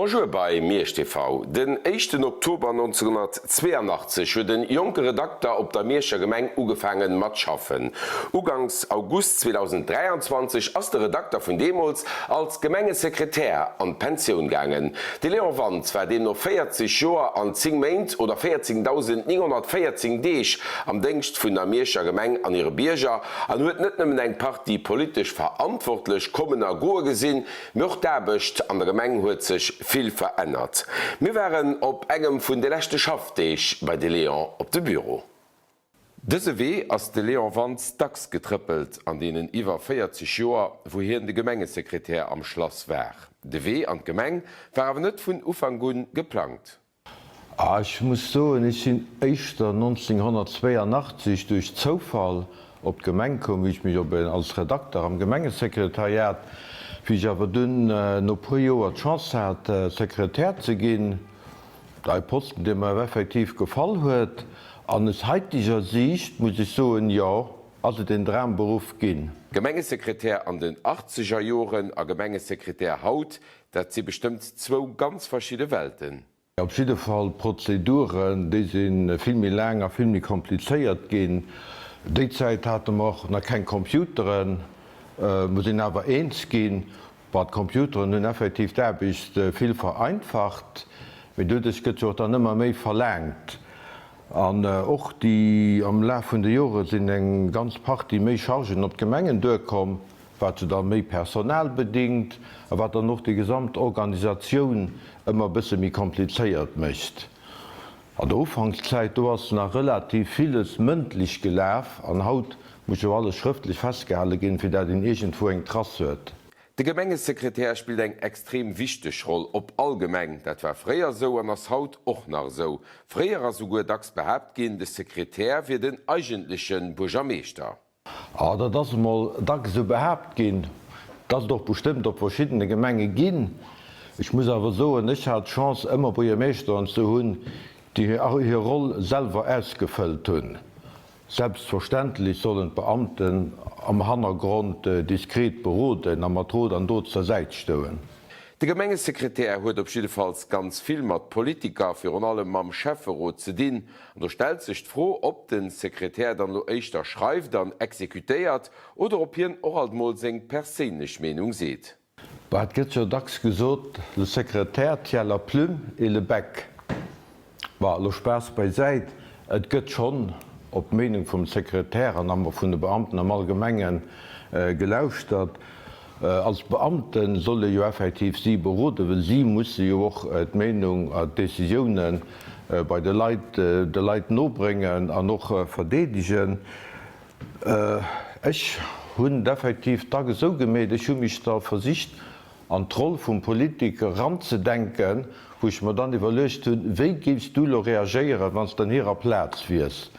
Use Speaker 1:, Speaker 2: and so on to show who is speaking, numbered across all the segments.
Speaker 1: Bonjour bei Miersch TV. Den 1. Oktober 1982 huet den jonke Redakteur op der Mierscher Gemeng ugefangen mat schaffen. Ugangs August 2023 ass der Redakteur vun Demols als Gemengesekretär an Pension gangen. De Leon Wanz war dem noch 40 Joer an 10 Meint oder 14.914 Deeg am Denkst vun der Mierscher Gemeng an ihre Bierger an huet net nëmmen eng Party politisch verantwortlich kommener Goer gesinn, mirch derbecht an der Gemeng huet sech viel verändert. Wir waren op engem vun de lechte Schaffdeeg bei de Leon op de Büro. Dëse Wee ass de Leon Wanz dacks getrippelt, an denen iwwer 40 Joer, wohir de Gemengesekretär am Schloss wär. De Wee an Gemeng war awer net vun Ufangun geplant.
Speaker 2: Ich muss so, ich bin 1982 durch Zufall op Gemeng kom, wie ich mich als Redakteur am Gemengesekretariat, wie ich aber dünn no pro Joer Chance hat, Sekretär zu gehen, der Posten, dem mir effektiv gefallen huet, an es heutiger Sicht muss ich so ein Jahr also den Traumberuf gehen.
Speaker 1: Gemengesekretär an den 80er Joren a Gemengesekretär haut, dat sie bestimmt zwei ganz verschiedene Welten.
Speaker 2: Auf jeden Fall Prozeduren, die sind viel mehr länger, viel mehr kompliziert gehen. Die Zeit hatte man noch kein Computeren, muss ich aber eins gehen, bei Computern und effektiv da bist viel vereinfacht, mit das geht dann immer mehr verlangt. Und auch die am Laufe der Jahre sind eine ganz Party mehr Chargen auf Gemengen durchkommen, was dann mehr Personal bedingt, was dann noch die gesamte Organisation immer ein bisschen mehr kompliziert möchte. An der Anfangszeit hast du noch relativ vieles mündlich gelaufen, und heute muss ja alles schriftlich festgehalten gehen, für das den irgendwo ein Trass wird.
Speaker 1: Der Gemengesekretär spielt eng extrem wichtig Rolle op allgemeng. Dat war freier so an ass Haut och nach so. Freier as so dacks behabt gehen de Sekretär wie den eigentlichen Burgermeister.
Speaker 2: Das mal da so behabt gehen, das doch bestimmt op verschiedene Gemenge gehen. Ich muss aber so nicht hat Chance immer Burgermeister zu hun, die ihre Rolle selber ausgefüllt hun. Selbstverständlich sollen Beamten am Hintergrund diskret beraten, am Matro dann dort zur Seite stehen.
Speaker 1: Der Gemengesekretär huet op jedenfalls ganz viel mat Politiker fir an allem am Chefverrot ze dien. Da stellt sich froh, ob den Sekretär dann no eichter schreift, dann exekutéiert oder ob hien och altmol seg persönlich Meinung seht.
Speaker 2: Hat gët ja dacks gesot, le Sekretär tient la plume et le bec. War lo Spaß beiseit, et gëtt schon op Meinung vom Sekretär an ammer vun de Beamten am Allgemengen gelauscht hat. Als Beamten solle jo effektiv sie beraten, weil sie muss jo auch et Meinung a Decisionen bei de Leiit nobringen an noch verdedigen. Ich hunn effektiv da so gemäht, ich hun mich da versicht an Troll vum Politiker ranzudenken, wo ich mir dann überlegt hun, wie gibst du lo reagieren, wann es dann ihrer Platz wirst.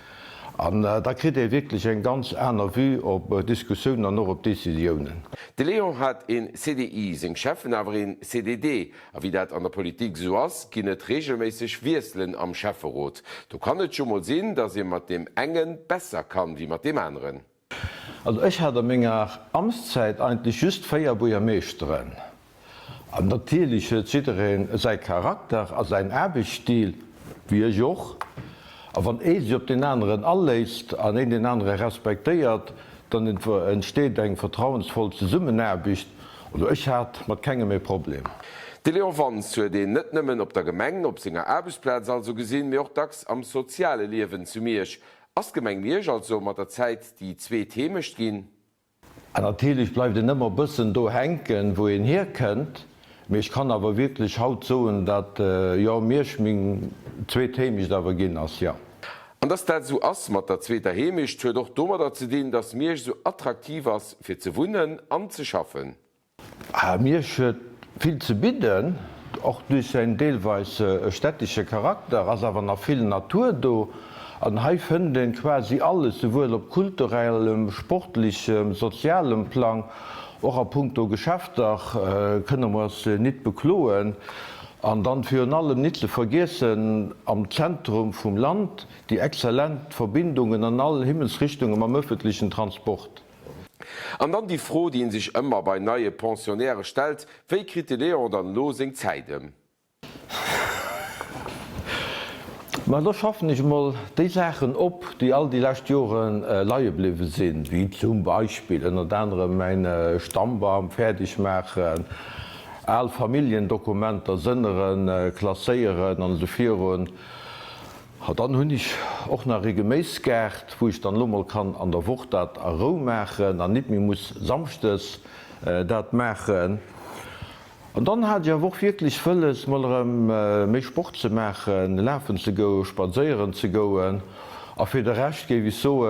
Speaker 2: Da kriegt wirklich ein ganz anderer Vue op Diskussionen an noch op Decisionen.
Speaker 1: De Leon hat in CDI seg Chefen awer in CDD, a wie dat an der Politik so ass, ginnet regelmäßig Wieselen am Chefverrot. Du kannst schon mal sehen, dass ihr mat dem engen besser kann wie mat dem anderen.
Speaker 2: Also ich hatte ménger Amtszeit eigentlich just 4 Burgermeisteren. An natürlich Zitterin sein Charakter als ein Erbestil wie er joch. Wann e op den anderen alleist an den anderen respektiert, dann entsteht eng vertrauensvoll ze Summen erbicht oder ich hat mat kegem méi Problem.
Speaker 1: De Leon Wanz huet den net nëmmen op der Gemeng op senger Erbesplatz also gesinn wie auch dacks am soziale Liewen zu Miersch. Ass Gemeng Miersch also mat der Zeit die zwee Themecht gin.
Speaker 2: Natürlich bleibt den immer bisssen do henken, wo en herkennt. Ich kann aber wirklich haut soen, dat ja Mierschming zwee Themen dawer gin ass ja.
Speaker 1: An das dat so ass mat der zweter Hemischt huet doch dummer dazu dienen, dass Miersch so attraktiv ass fir ze wunnen anzuschaffen.
Speaker 2: Miersch huet viel zu bieten, auch durch sein deelweise städtische Charakter, as awer nach viel Natur do an heifen den quasi alles sowohl op kulturellem, sportlichem, sozialem Plan, auch a Punkto Geschäfter kënne mans net bekloen. An dann für allem nicht zu vergessen am Zentrum vom Land die exzellenten Verbindungen an allen Himmelsrichtungen am öffentlichen Transport.
Speaker 1: An dann die Frau, die sich immer bei neue Pensionäre stellt, wie kriegt Leon dann los in Zeiten?
Speaker 2: Man da schaffen ich mal die Sachen op, die all die letzten Jahren leihe geblieben sind, wie zum Beispiel unter anderem meine Stammbaum fertig machen, all Familiendokumenter sinneren, klassieren und so führen. Dann habe ich auch nach regelmäßig gehabt, wo ich dann lummer kann an der Woche das Aro machen, dann nicht mehr muss samstags das machen. Und dann hat ja auch wirklich vieles, mal mehr Sport zu machen, laufen zu gehen, spazieren zu gehen. Und für den Rest gebe ich so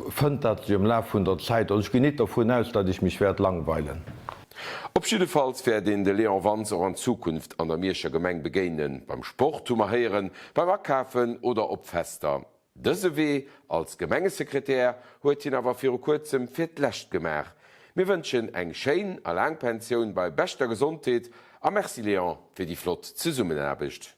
Speaker 2: finde das im Laufe von der Zeit. Und ich gehe nicht davon aus, dass ich mich langweilen
Speaker 1: Op jedefalls werden de Leon Wanzer an Zukunft an der Mierscher Gemeng begegnen, beim Sport heieren, beim Abkaufen oder op Fester. Dëse weh als Gemengesekretär huet hin awer fir kurzem fir d'Lächt gemach. Wir wünschen eng Schein a Langpension bei bester Gesundheit a merci Leon fir die Flot ze summen erbecht.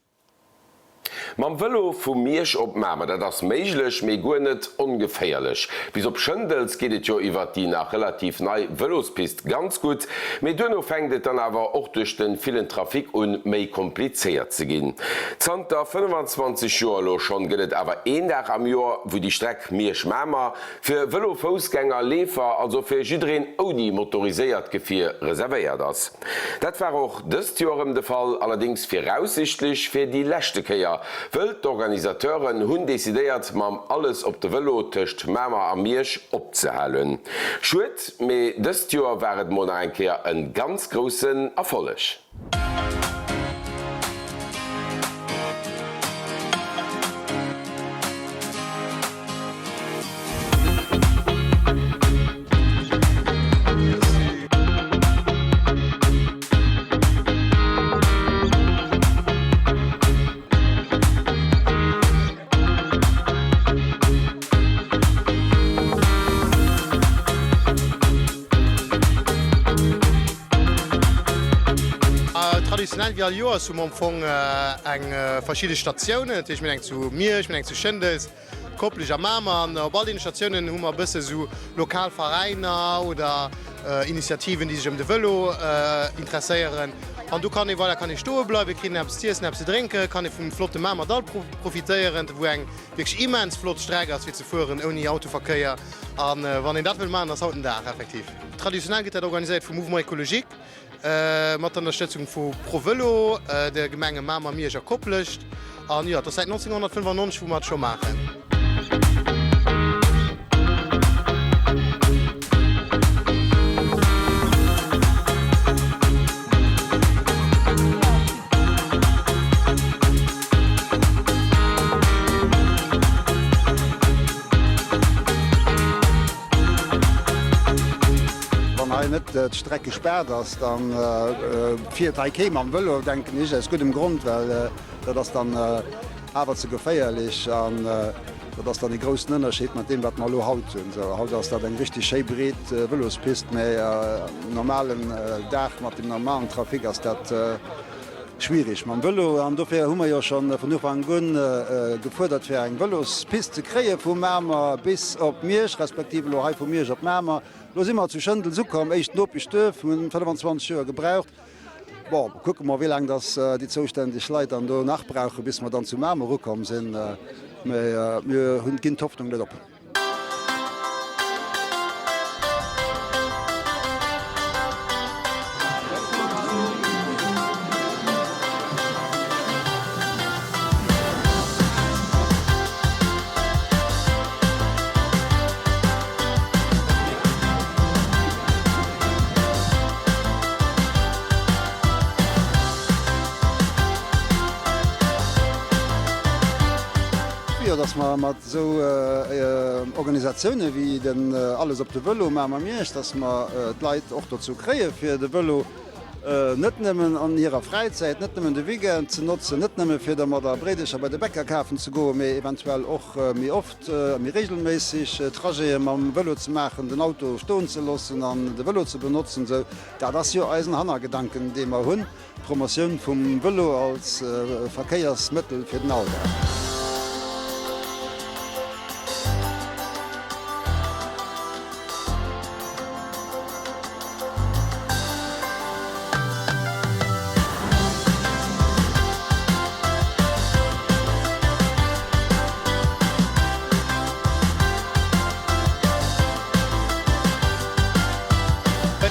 Speaker 1: Man Velo vum Miersch op Mamer, dat das méiglech méi go net ungeféierlech. Bis op Schëndels gehtt jo iwwer die nach relativ nei Velospist ganz gut, méi dënno fängdet dann awer och duch den vielen Trafik un méi kompliziert ze ginn. Zanter 25 Joerlo schon gëtt awer een Dach am Joer, wo die Streck Miersch Mamer fir Velofosgänger Lefer also fir Jidreen Audi motoriséiert Gefir reservéiert ass. Dat war auch dëst Jorem de Fall allerdings fir aussichtlich fir die Lächtekeier. Weltorganisateuren hunn desideiert mam alles op de Velo tëcht Mamer am Miersch opzehalen. Schuet méi dëst Joer wäret Mon enkeer en ganz grossen Erfollech.
Speaker 3: Traditionell wie Joer zum Omfang eng verschiedene Stationen. Ich bin eng zu mir, ich bin eng zu Schëndels, koppelig am Mamer. An bei den Stationen hummer bësse so Lokalvereiner oder Initiativen, die sich de Velo interesseieren. Und du kann ich stoe bleiben, ich kann zu trinken, kann ich vom flotte Mamer dal profitieren, wo eng wirklich immens flott Strecke als wie zu fahren, ohne Autoverkehr. Und wenn ich das will machen, das haut ein Tag effektiv. Traditionell geht das organisiert vom Mouvement Ökologique. Mat der Unterstützung vu ProVelo, der Gemenge Mamer Miercher koppelcht. Ja, das seit 1995 wo mat schon machen.
Speaker 4: net Strecke gesperrt ass, dann 4 3 am Wëlle denken ich es gut im Grund, weil das dann awer ze geféierlich an dats dann die großen Unterschied mat dem wat mal lo haut hun. Haut ass dat eng richtig Schebreet Wëlospist méi normalen Dach mat dem normalen Trafik ass dat schwierig. Man Wëlo an dofir hummer jo schon vun an Gunn gefordert fir eng Wëlospist ze kree vum Mamer bis op Miersch respektive Lorei vu Miersch op Mamer. Los immer zu Schëndel zu kom echt no bestouf hun 25 Joer gebraucht. Gucken mal wie lang das die zuständig Leiit an do nachbrauche, bis man dann zu Mamer rukom sinn hunn ginint Hoffnung net op. Dass man mat so Organisationen wie den alles op de Velo Mamer Miersch, dass man Leiit och dazu kree fir de Velo net nimmen an ihrer Freizeit, net nimmen de Wege ze nutzen, net nimme fir der mat der Bredescher bei de Bäckerkafen zu go, méi eventuell och mir oft mir regelmäßig Traje am Velo zu machen, den Auto sto ze lassen, an de Velo zu benutzen. So, da das jo Eisenhannergedanken, de man hunn Promotion vum Velo als Verkehrsmittel fir den Auto.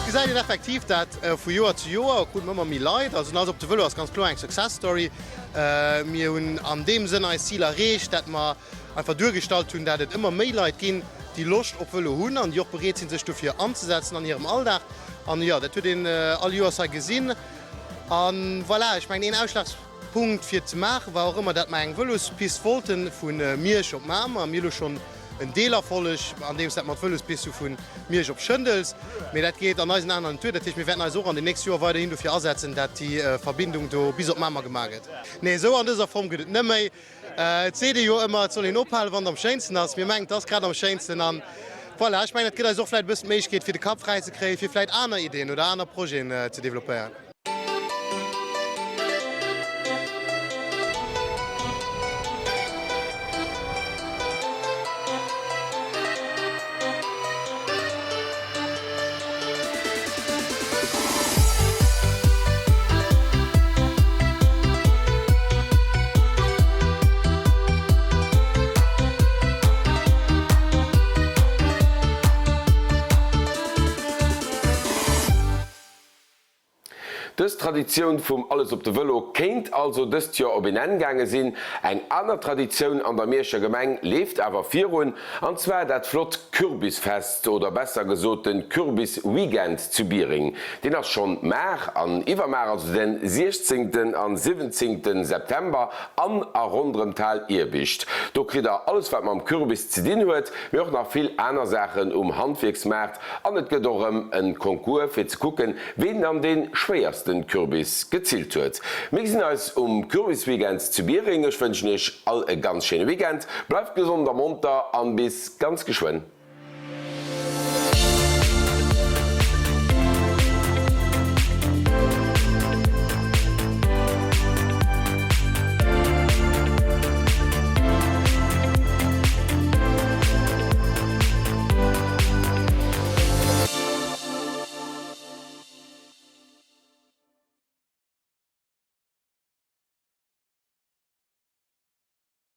Speaker 3: gesagt effektiv, dat vu Joer zu Joer gut immer mi Leiit, also ass op de Wëlle ass ganz klar eng Successstory mir hunn an dem Sinn als Ziel errecht, dat man einfach durchgestalt hunn, dat et immer méi Leiit ginn, die Locht op Wëlle hunn an Joch bereet sinn sech dofir anzusetzen an ihrem Alldach. An ja, dat huet den all Joer se gesinn. An voilà, ich mein en Ausschlagspunkt fir ze machen, war auch immer dat ma eng Wëlles bis Volten vun Mirch op Mamer, Milo schon en Deelerfollech, an dem mat Wëlles bis vun Mirch op Schëndels. Me dat geht an eisen anderen Tür, dat ich mir wenn so an den nächsten Joer weiter hin dofir ersetzen, dat die Verbindung do bis op Mamer gemaget. Nee, so an dieser Form gët nëmmei. CDU immer zu den Opal, wann am schönsten ass. Mir mengt das gerade am schönsten an. Voilà, ich meine, das geht so vielleicht ein bisschen mehr geht für die Kappreise kriegen, für vielleicht andere Ideen oder andere Projekte zu developieren.
Speaker 1: Das Tradition vum alles op de Wëllo kéint also dëst Jo op en Engange sinn. Eng aner Tradition an der Meerscher Gemeng leeft awer virun, anzwer dat Flott Kürbisfest oder besser gesot den Kürbisweekend zu Biering. Den ass schon Mer an Iwermer also den 16. an 17. September an a rondrem Tal Irbicht. Do krit alles wat man am Kürbis ze dien huet, mir och nach vill aner Sachen Handwerksmärt an et gedorem en Konkurs fir ze kucken, wen an den schwéiersten Kürbis gezielt huet. Wir sind als Kürbisweekend zu Biering. Ich wünsche euch all ein ganz schönes Weekend. Bleibt gesund am Montag an bis ganz geschwind.